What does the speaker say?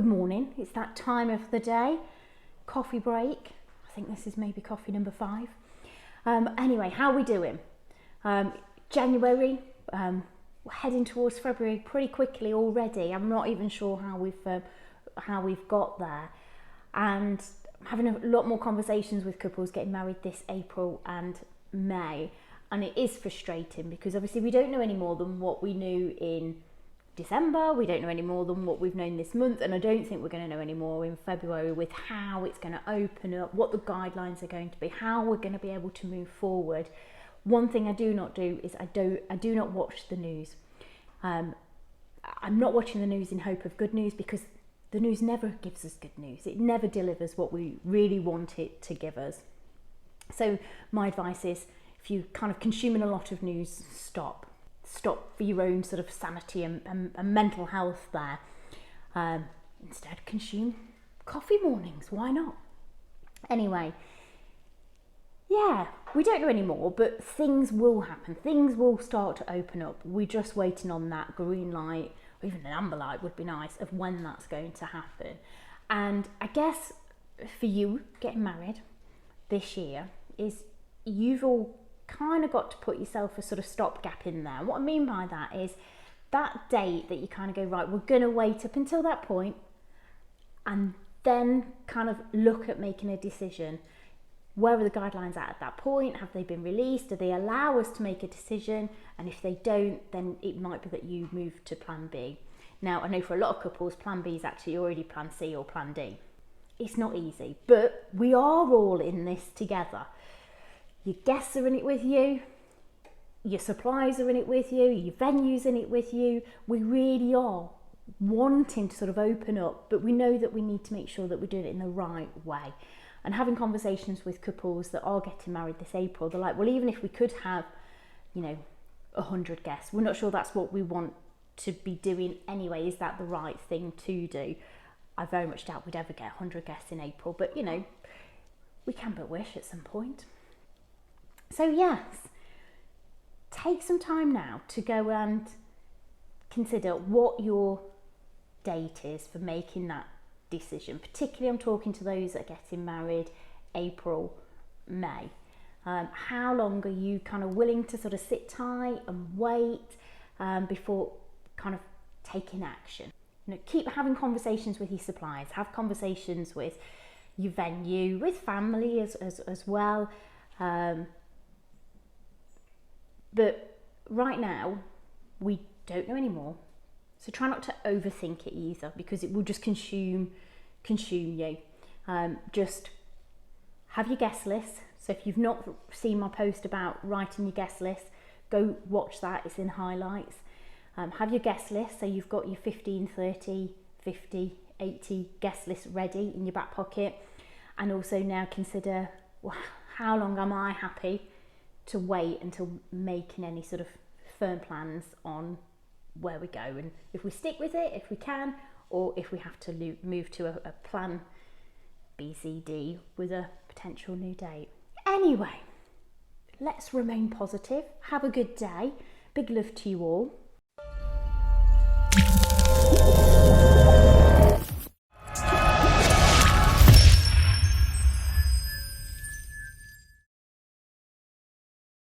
Good morning. It's that time of the day. Coffee break. I think this is maybe coffee number 5. Anyway, how are we doing? January, we're heading towards February pretty quickly already. I'm not even sure how we've got there. And I'm having a lot more conversations with couples getting married this April and May. And it is frustrating because obviously we don't know any more than what we knew in December, we don't know any more than what we've known this month, and I don't think we're going to know any more in February with how it's going to open up, what the guidelines are going to be, how we're going to be able to move forward. One thing I do not do is I do not watch the news. I'm not watching the news in hope of good news, because the news never gives us good news. It never delivers what we really want it to give us. So my advice is, if you're kind of consuming a lot of news, stop for your own sort of sanity and mental health there. Instead, consume coffee mornings. Why not? Anyway, yeah, we don't know anymore, but things will happen. Things will start to open up. We're just waiting on that green light, or even an amber light would be nice, of when that's going to happen. And I guess for you, getting married this year is you've all kind of got to put yourself a sort of stopgap in there. What I mean by that is that date that you kind of go, right, we're going to wait up until that point and then kind of look at making a decision. Where are the guidelines at that point? Have they been released? Do they allow us to make a decision? And if they don't, then it might be that you move to plan B. Now, I know for a lot of couples, plan B is actually already plan C or plan D. It's not easy, but we are all in this together. Your guests are in it with you, your suppliers are in it with you, your venue's in it with you. We really are wanting to sort of open up, but we know that we need to make sure that we're doing it in the right way. And having conversations with couples that are getting married this April, they're like, well, even if we could have, 100 guests, we're not sure that's what we want to be doing anyway. Is that the right thing to do? I very much doubt we'd ever get 100 guests in April, but we can but wish at some point. So yes, take some time now to go and consider what your date is for making that decision. Particularly I'm talking to those that are getting married April, May. How long are you kind of willing to sort of sit tight and wait before kind of taking action? Keep having conversations with your suppliers, have conversations with your venue, with family as well. But right now, we don't know anymore. So try not to overthink it either, because it will just consume you. Just have your guest list. So if you've not seen my post about writing your guest list, go watch that. It's in highlights. Have your guest list. So you've got your 15, 30, 50, 80 guest list ready in your back pocket. And also now consider, well, how long am I happy to wait until making any sort of firm plans on where we go, and if we stick with it, if we can, or if we have to move to a plan B, C, D with a potential new date. Anyway, let's remain positive. Have a good day. Big love to you all.